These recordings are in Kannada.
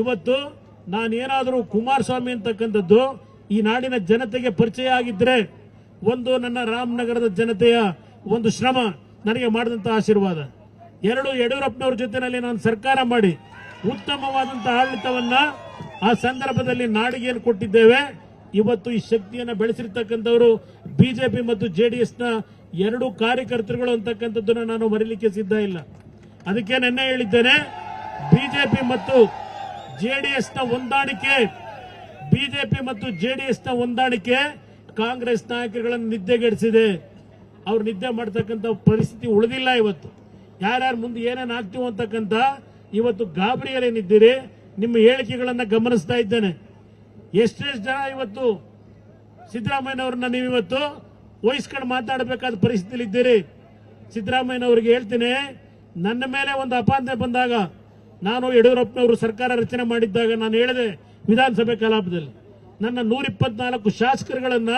ಇವತ್ತು ನಾನೇನಾದರೂ ಕುಮಾರಸ್ವಾಮಿ ಅಂತಕ್ಕಂಥದ್ದು ಈ ನಾಡಿನ ಜನತೆಗೆ ಪರಿಚಯ ಆಗಿದ್ರೆ, ಒಂದು ನನ್ನ ರಾಮನಗರದ ಜನತೆಯ ಒಂದು ಶ್ರಮ ನನಗೆ ಮಾಡಿದಂತ ಆಶೀರ್ವಾದ, ಎರಡು ಯಡಿಯೂರಪ್ಪನವ್ರ ಜೊತೆನಲ್ಲಿ ನಾನು ಸರ್ಕಾರ ಮಾಡಿ ಉತ್ತಮವಾದಂತಹ ಆಡಳಿತವನ್ನ ಆ ಸಂದರ್ಭದಲ್ಲಿ ನಾಡಿಗೆ ಏನು ಕೊಟ್ಟಿದ್ದೇವೆ. ಇವತ್ತು ಈ ಶಕ್ತಿಯನ್ನು ಬೆಳೆಸಿರ್ತಕ್ಕಂಥವರು ಬಿಜೆಪಿ ಮತ್ತು ಜೆಡಿಎಸ್ನ ಎರಡು ಕಾರ್ಯಕರ್ತರುಗಳು ಅಂತಕ್ಕಂಥದ್ದನ್ನು ನಾನು ಮರೀಲಿಕ್ಕೆ ಸಿದ್ಧ ಇಲ್ಲ. ಅದಕ್ಕೆ ನೆನ್ನೆ ಹೇಳಿದ್ದೇನೆ, ಬಿಜೆಪಿ ಮತ್ತು ಜೆಡಿಎಸ್ನ ಹೊಂದಾಣಿಕೆ ಕಾಂಗ್ರೆಸ್ ನಾಯಕರುಗಳನ್ನು ನಿದ್ದೆಗೆಡಿಸಿದೆ. ಅವ್ರು ನಿದ್ದೆ ಮಾಡತಕ್ಕಂಥ ಪರಿಸ್ಥಿತಿ ಉಳಿದಿಲ್ಲ. ಇವತ್ತು ಯಾರ್ಯಾರು ಮುಂದೆ ಏನೇನು ಆಗ್ತೀವಿ ಅಂತಕ್ಕಂಥ ಇವತ್ತು ಗಾಬರಿಯಲ್ಲೇನಿದ್ದೀರಿ. ನಿಮ್ಮ ಹೇಳಿಕೆಗಳನ್ನ ಗಮನಿಸ್ತಾ ಇದ್ದೇನೆ. ಎಷ್ಟೆಷ್ಟು ಜನ ಇವತ್ತು ಸಿದ್ದರಾಮಯ್ಯನವ್ರನ್ನ ನೀವು ಇವತ್ತು ವಹಿಸ್ಕೊಂಡು ಮಾತಾಡಬೇಕಾದ ಪರಿಸ್ಥಿತಿಯಲ್ಲಿ ಇದ್ದೀರಿ. ಸಿದ್ದರಾಮಯ್ಯನವರಿಗೆ ಹೇಳ್ತೀನಿ, ನನ್ನ ಮೇಲೆ ಒಂದು ಅಪಾದನೆ ಬಂದಾಗ, ನಾನು ಯಡಿಯೂರಪ್ಪನವರು ಸರ್ಕಾರ ರಚನೆ ಮಾಡಿದ್ದಾಗ ನಾನು ಹೇಳಿದೆ ವಿಧಾನಸಭೆ ಕಲಾಪದಲ್ಲಿ, ನನ್ನ 124 ಶಾಸಕರುಗಳನ್ನ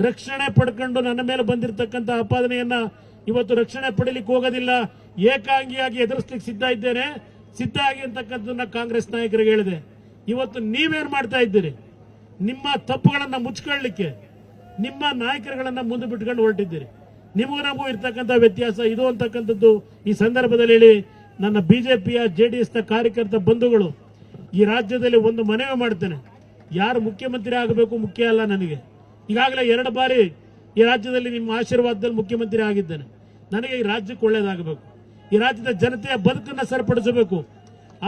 ರಕ್ಷಣೆ ಪಡ್ಕೊಂಡು ನನ್ನ ಮೇಲೆ ಬಂದಿರತಕ್ಕಂಥ ಅಪಾದನೆಯನ್ನ ಇವತ್ತು ರಕ್ಷಣೆ ಪಡೀಲಿಕ್ಕೆ ಹೋಗೋದಿಲ್ಲ, ಏಕಾಂಗಿಯಾಗಿ ಎದುರಿಸಲಿಕ್ಕೆ ಸಿದ್ಧ ಆಗಿ ಅಂತಕ್ಕಂಥದ್ದನ್ನ ಕಾಂಗ್ರೆಸ್ ನಾಯಕರಿಗೆ ಹೇಳಿದೆ. ಇವತ್ತು ನೀವೇನ್ ಮಾಡ್ತಾ ಇದ್ದೀರಿ? ನಿಮ್ಮ ತಪ್ಪುಗಳನ್ನ ಮುಚ್ಕೊಳ್ಳಿಕ್ಕೆ ನಿಮ್ಮ ನಾಯಕರುಗಳನ್ನ ಮುಂದೆ ಬಿಟ್ಕೊಂಡು ಹೊರಟಿದ್ದೀರಿ. ನಿಮಗೂ ನಮಗೂ ಇರ್ತಕ್ಕಂಥ ವ್ಯತ್ಯಾಸ ಇದು ಅಂತಕ್ಕಂಥದ್ದು ಈ ಸಂದರ್ಭದಲ್ಲಿ ಹೇಳಿ, ನನ್ನ ಬಿಜೆಪಿಯ ಜೆಡಿಎಸ್ನ ಕಾರ್ಯಕರ್ತ ಬಂಧುಗಳು, ಈ ರಾಜ್ಯದಲ್ಲಿ ಒಂದು ಮನವಿ ಮಾಡ್ತೇನೆ. ಯಾರು ಮುಖ್ಯಮಂತ್ರಿ ಆಗಬೇಕು ಮುಖ್ಯ ಅಲ್ಲ ನನಗೆ. ಈಗಾಗಲೇ 2 ಬಾರಿ ಈ ರಾಜ್ಯದಲ್ಲಿ ನಿಮ್ಮ ಆಶೀರ್ವಾದದಲ್ಲಿ ಮುಖ್ಯಮಂತ್ರಿ ಆಗಿದ್ದೇನೆ. ನನಗೆ ಈ ರಾಜ್ಯಕ್ಕೆ ಒಳ್ಳೇದಾಗಬೇಕು, ಈ ರಾಜ್ಯದ ಜನತೆಯ ಬದುಕನ್ನು ಸರಿಪಡಿಸಬೇಕು.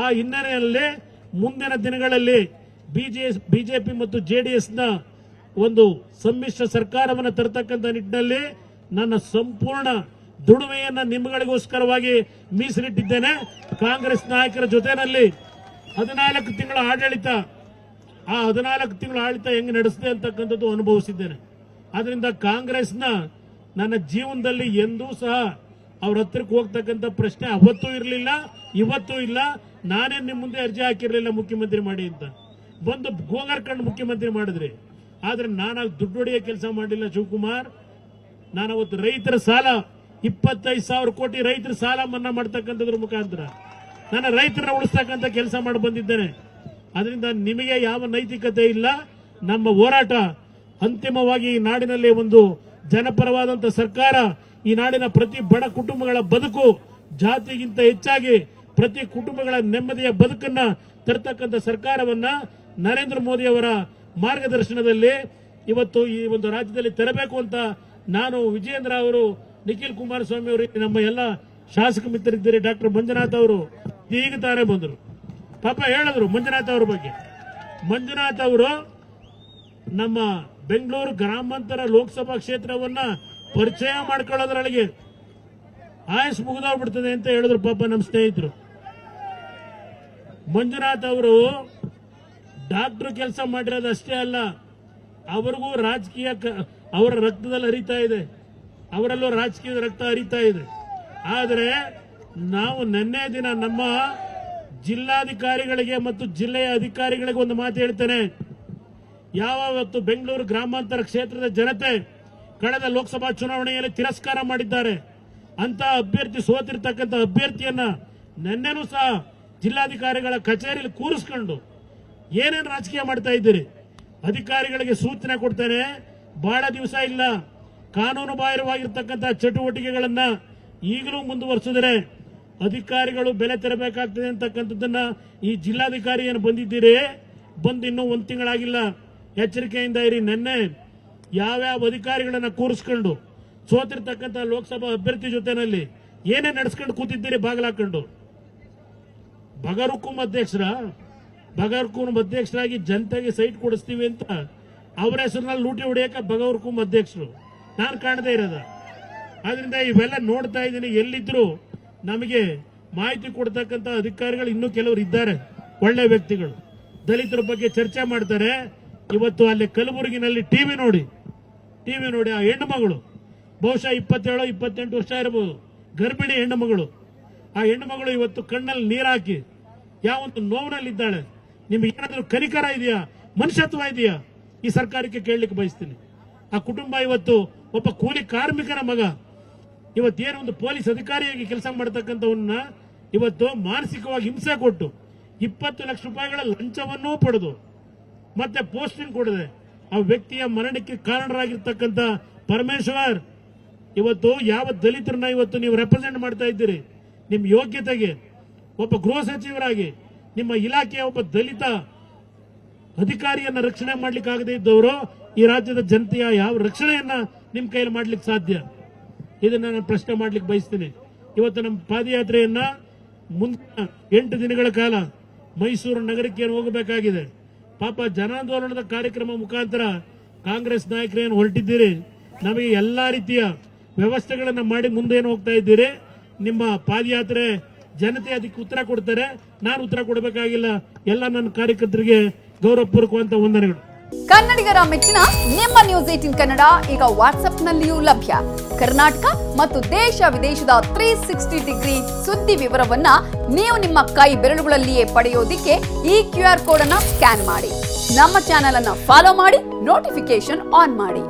ಆ ಹಿನ್ನೆಲೆಯಲ್ಲಿ ಮುಂದಿನ ದಿನಗಳಲ್ಲಿ ಬಿಜೆಪಿ ಮತ್ತು ಜೆಡಿಎಸ್ನ ಒಂದು ಸಮ್ಮಿಶ್ರ ಸರ್ಕಾರವನ್ನು ತರತಕ್ಕಂಥ ನಿಟ್ಟಿನಲ್ಲಿ ನನ್ನ ಸಂಪೂರ್ಣ ದುಡಿಮೆಯನ್ನ ನಿಮ್ಮಗಳಿಗೋಸ್ಕರವಾಗಿ ಮೀಸಲಿಟ್ಟಿದ್ದೇನೆ. ಕಾಂಗ್ರೆಸ್ ನಾಯಕರ ಜೊತೆನಲ್ಲಿ 14 ತಿಂಗಳ ಆಡಳಿತ, ಆ 14 ತಿಂಗಳ ಆಡಳಿತ ಹೆಂಗೆ ನಡೆಸಿದೆ ಅಂತಕ್ಕಂಥದ್ದು ಅನುಭವಿಸಿದ್ದೇನೆ. ಆದ್ರಿಂದ ಕಾಂಗ್ರೆಸ್ನ ನನ್ನ ಜೀವನದಲ್ಲಿ ಎಂದೂ ಸಹ ಅವ್ರ ಹತ್ರಕ್ಕೆ ಹೋಗ್ತಕ್ಕಂಥ ಪ್ರಶ್ನೆ ಅವತ್ತೂ ಇರಲಿಲ್ಲ, ಇವತ್ತೂ ಇಲ್ಲ. ನಾನೇ ನಿಮ್ಮ ಮುಂದೆ ಅರ್ಜಿ ಹಾಕಿರಲಿಲ್ಲ ಮುಖ್ಯಮಂತ್ರಿ ಮಾಡಿ ಅಂತ. ಬಂದು ಗೋಗರ್ಕಂಡು ಮುಖ್ಯಮಂತ್ರಿ ಮಾಡಿದ್ರಿ. ಆದ್ರೆ ನಾನಾಗ ದುಡ್ಡು ಹೊಡೆಯೋ ಕೆಲಸ ಮಾಡಲಿಲ್ಲ ಶಿವಕುಮಾರ್. ನಾನು ಅವತ್ತು ರೈತರ ಸಾಲ 25,000 ಕೋಟಿ ರೈತರ ಸಾಲ ಮನ್ನಾ ಮಾಡ್ತಕ್ಕಂಥದ್ರ ಮುಖಾಂತರ ನಾನು ರೈತರನ್ನ ಉಳಿಸ್ತಕ್ಕಂಥ ಕೆಲಸ ಮಾಡಿ ಬಂದಿದ್ದೇನೆ. ಅದರಿಂದ ನಿಮಗೆ ಯಾವ ನೈತಿಕತೆ ಇಲ್ಲ. ನಮ್ಮ ಹೋರಾಟ ಅಂತಿಮವಾಗಿ ಈ ನಾಡಿನಲ್ಲಿ ಒಂದು ಜನಪರವಾದಂತ ಸರ್ಕಾರ, ಈ ನಾಡಿನ ಪ್ರತಿ ಬಡ ಕುಟುಂಬಗಳ ಬದುಕು, ಜಾತಿಗಿಂತ ಹೆಚ್ಚಾಗಿ ಪ್ರತಿ ಕುಟುಂಬಗಳ ನೆಮ್ಮದಿಯ ಬದುಕನ್ನ ತರತಕ್ಕಂಥ ಸರ್ಕಾರವನ್ನ ನರೇಂದ್ರ ಮೋದಿ ಅವರ ಮಾರ್ಗದರ್ಶನದಲ್ಲಿ ಇವತ್ತು ಈ ಒಂದು ರಾಜ್ಯದಲ್ಲಿ ತರಬೇಕು ಅಂತ ನಾನು, ವಿಜಯೇಂದ್ರ ಅವರು, ನಿಖಿಲ್ ಕುಮಾರಸ್ವಾಮಿ ಅವರು, ನಮ್ಮ ಎಲ್ಲ ಶಾಸಕ ಮಿತ್ರರಿದ್ದಾರೆ, ಡಾಕ್ಟರ್ ಮಂಜುನಾಥ್ ಅವರು ಈಗ ತಾನೇ ಬಂದರು. ಪಾಪ ಹೇಳಿದ್ರು ಮಂಜುನಾಥ್ ಅವ್ರ ಬಗ್ಗೆ. ಮಂಜುನಾಥ್ ಅವರು ನಮ್ಮ ಬೆಂಗಳೂರು ಗ್ರಾಮಾಂತರ ಲೋಕಸಭಾ ಕ್ಷೇತ್ರವನ್ನ ಪರಿಚಯ ಮಾಡ್ಕೊಳ್ಳೋದ್ರೊಳಗೆ ಆಯಸ್ ಮುಗಿದೋಗ್ಬಿಡ್ತದೆ ಅಂತ ಹೇಳಿದ್ರು ಪಾಪ ನಮ್ಮ ಸ್ನೇಹಿತರು. ಮಂಜುನಾಥ್ ಅವರು ಡಾಕ್ಟರ್ ಕೆಲಸ ಮಾಡಿರೋದು ಅಷ್ಟೇ ಅಲ್ಲ, ಅವ್ರಿಗೂ ರಾಜಕೀಯ ಅವರ ರಕ್ತದಲ್ಲಿ ಹರಿತಾ ಇದೆ, ಅವರಲ್ಲೂ ರಾಜಕೀಯದ ರಕ್ತ ಹರಿತಾ ಇದೆ. ಆದರೆ ನಾವು ನಿನ್ನೆ ದಿನ ನಮ್ಮ ಜಿಲ್ಲಾಧಿಕಾರಿಗಳಿಗೆ ಮತ್ತು ಜಿಲ್ಲೆಯ ಅಧಿಕಾರಿಗಳಿಗೆ ಒಂದು ಮಾತು ಹೇಳ್ತೇನೆ. ಯಾವತ್ತು ಬೆಂಗಳೂರು ಗ್ರಾಮಾಂತರ ಕ್ಷೇತ್ರದ ಜನತೆ ಕಳೆದ ಲೋಕಸಭಾ ಚುನಾವಣೆಯಲ್ಲಿ ತಿರಸ್ಕಾರ ಮಾಡಿದ್ದಾರೆ ಅಂತ ಅಭ್ಯರ್ಥಿ, ಸೋತಿರ್ತಕ್ಕಂಥ ಅಭ್ಯರ್ಥಿಯನ್ನ ನಿನ್ನೆನೂ ಸಹ ಜಿಲ್ಲಾಧಿಕಾರಿಗಳ ಕಚೇರಿಯಲ್ಲಿ ಕೂರಿಸ್ಕೊಂಡು ಏನೇನು ರಾಜಕೀಯ ಮಾಡ್ತಾ ಇದ್ದೀರಿ? ಅಧಿಕಾರಿಗಳಿಗೆ ಸೂಚನೆ ಕೊಡ್ತೇನೆ, ಬಹಳ ದಿವಸ ಇಲ್ಲ, ಕಾನೂನು ಬಾಹಿರವಾಗಿರ್ತಕ್ಕಂಥ ಚಟುವಟಿಕೆಗಳನ್ನ ಈಗಲೂ ಮುಂದುವರಿಸಿದರೆ ಅಧಿಕಾರಿಗಳು ಬೆಲೆ ತೆರಬೇಕಾಗ್ತದೆ ಅಂತಕ್ಕಂಥದ್ದನ್ನ ಈ ಜಿಲ್ಲಾಧಿಕಾರಿ ಏನು ಬಂದಿದ್ದೀರಿ, ಬಂದು ಇನ್ನೂ 1 ತಿಂಗಳಾಗಿಲ್ಲ, ಎಚ್ಚರಿಕೆಯಿಂದ ಇರಿ. ನಿನ್ನೆ ಯಾವ್ಯಾವ ಅಧಿಕಾರಿಗಳನ್ನ ಕೂರಿಸ್ಕೊಂಡು ಸೋತಿರ್ತಕ್ಕಂಥ ಲೋಕಸಭಾ ಅಭ್ಯರ್ಥಿ ಜೊತೆನಲ್ಲಿ ಏನೇ ನಡೆಸ್ಕೊಂಡು ಕೂತಿದ್ದೀರಿ ಬಾಗಿಲಾಕೊಂಡು? ಬಗರ್ಹುಕುಂ ಅಧ್ಯಕ್ಷರಾಗಿ ಜನತೆಗೆ ಸೈಟ್ ಕೊಡಿಸ್ತೀವಿ ಅಂತ ಅವರ ಹೆಸರಿನಲ್ಲಿ ಲೂಟಿ ಹೊಡೆಯಕ್ಕೆ ಬಗರ್ಹುಕುಂ ಅಧ್ಯಕ್ಷರು ನಾನು ಕಾಣದೇ ಇರೋದ. ಆದ್ರಿಂದ ಇವೆಲ್ಲ ನೋಡ್ತಾ ಇದ್ದೀನಿ. ಎಲ್ಲಿದ್ರು ನಮಗೆ ಮಾಹಿತಿ ಕೊಡ್ತಕ್ಕಂಥ ಅಧಿಕಾರಿಗಳು ಇನ್ನೂ ಕೆಲವರು ಇದ್ದಾರೆ, ಒಳ್ಳೆ ವ್ಯಕ್ತಿಗಳು, ದಲಿತರ ಬಗ್ಗೆ ಚರ್ಚೆ ಮಾಡ್ತಾರೆ. ಇವತ್ತು ಅಲ್ಲಿ ಕಲಬುರಗಿನಲ್ಲಿ ಟಿವಿ ನೋಡಿ ಆ ಹೆಣ್ಣು ಮಗಳು ಬಹುಶಃ 27-28 ವರ್ಷ ಇರಬಹುದು, ಗರ್ಭಿಣಿ ಹೆಣ್ಣು ಮಗಳು. ಆ ಹೆಣ್ಣು ಮಗಳು ಇವತ್ತು ಕಣ್ಣಲ್ಲಿ ನೀರು ಹಾಕಿ ಯಾವೊಂದು ನೋವಿನಲ್ಲಿದ್ದಾಳೆ. ನಿಮ್ಗೆ ಏನಾದರೂ ಕನಿಕರ ಇದೆಯಾ, ಮನುಷ್ಯತ್ವ ಇದೆಯಾ? ಈ ಸರ್ಕಾರಕ್ಕೆ ಕೇಳಲಿಕ್ಕೆ ಬಯಸ್ತೀನಿ. ಆ ಕುಟುಂಬ ಇವತ್ತು ಒಬ್ಬ ಕೂಲಿ ಕಾರ್ಮಿಕನ ಮಗ ಇವತ್ತೇನು ಒಂದು ಪೊಲೀಸ್ ಅಧಿಕಾರಿಯಾಗಿ ಕೆಲಸ ಮಾಡತಕ್ಕಂಥವನ್ನ ಇವತ್ತು ಮಾನಸಿಕವಾಗಿ ಹಿಂಸೆ ಕೊಟ್ಟು 20 ಲಕ್ಷ ರೂಪಾಯಿಗಳ ಲಂಚವನ್ನೂ ಪಡೆದು ಮತ್ತೆ ಪೋಸ್ಟಿಂಗ್ ಕೊಡದೆ ಆ ವ್ಯಕ್ತಿಯ ಮರಣಕ್ಕೆ ಕಾರಣರಾಗಿರ್ತಕ್ಕಂಥ ಪರಮೇಶ್ವರ್, ಇವತ್ತು ಯಾವ ದಲಿತರನ್ನ ಇವತ್ತು ನೀವು ರೆಪ್ರೆಸೆಂಟ್ ಮಾಡ್ತಾ ಇದ್ದೀರಿ? ನಿಮ್ಮ ಯೋಗ್ಯತೆಗೆ ಒಬ್ಬ ಗೃಹ ಸಚಿವರಾಗಿ ನಿಮ್ಮ ಇಲಾಖೆಯ ಒಬ್ಬ ದಲಿತ ಅಧಿಕಾರಿಯನ್ನ ರಕ್ಷಣೆ ಮಾಡ್ಲಿಕ್ಕೆ ಆಗದೆ ಇದ್ದವರು ಈ ರಾಜ್ಯದ ಜನತೆಯ ಯಾವ ರಕ್ಷಣೆಯನ್ನ ನಿಮ್ಮ ಕೈಯಲ್ಲಿ ಮಾಡ್ಲಿಕ್ಕೆ ಸಾಧ್ಯ? ಇದನ್ನ ನಾನು ಪ್ರಶ್ನೆ ಮಾಡ್ಲಿಕ್ಕೆ ಬಯಸ್ತೀನಿ. ಇವತ್ತು ನಮ್ಮ ಪಾದಯಾತ್ರೆಯನ್ನ ಮುಂದಿನ 8 ದಿನಗಳ ಕಾಲ ಮೈಸೂರು ನಗರಕ್ಕೆ ಹೋಗಬೇಕಾಗಿದೆ. ಪಾಪ ಜನಾಂದೋಲನದ ಕಾರ್ಯಕ್ರಮ ಮುಖಾಂತರ ಕಾಂಗ್ರೆಸ್ ನಾಯಕರೇನು ಹೊರಟಿದ್ದೀರಿ, ನಮಗೆ ಎಲ್ಲಾ ರೀತಿಯ ವ್ಯವಸ್ಥೆಗಳನ್ನ ಮಾಡಿ ಮುಂದೇನು ಹೋಗ್ತಾ ಇದ್ದೀರಿ. ನಿಮ್ಮ ಪಾದಯಾತ್ರೆ ಜನತೆ ಅದಕ್ಕೆ ಉತ್ತರ ಕೊಡ್ತಾರೆ, ನಾನು ಉತ್ತರ ಕೊಡಬೇಕಾಗಿಲ್ಲ. ಎಲ್ಲ ನನ್ನ ಕಾರ್ಯಕರ್ತರಿಗೆ ಗೌರವಪೂರ್ವಕವಂತ ವಂದನೆಗಳು. ಕನ್ನಡಿಗರ ಮೆಚ್ಚಿನ ನಿಮ್ಮ ನ್ಯೂಸ್ 18 ಕನ್ನಡ ಈಗ ವಾಟ್ಸ್ಆಪ್ನಲ್ಲಿಯೂ ಲಭ್ಯ. ಕರ್ನಾಟಕ ಮತ್ತು ದೇಶ ವಿದೇಶದ 360 ಡಿಗ್ರಿ ಸುದ್ದಿ ವಿವರವನ್ನ ನೀವು ನಿಮ್ಮ ಕೈ ಬೆರಳುಗಳಲ್ಲಿಯೇ ಪಡೆಯೋದಿಕ್ಕೆ ಈ QR ಕೋಡ್ ಅನ್ನ ಸ್ಕ್ಯಾನ್ ಮಾಡಿ. ನಮ್ಮ ಚಾನೆಲ್ ಅನ್ನ ಫಾಲೋ ಮಾಡಿ, ನೋಟಿಫಿಕೇಶನ್ ಆನ್ ಮಾಡಿ.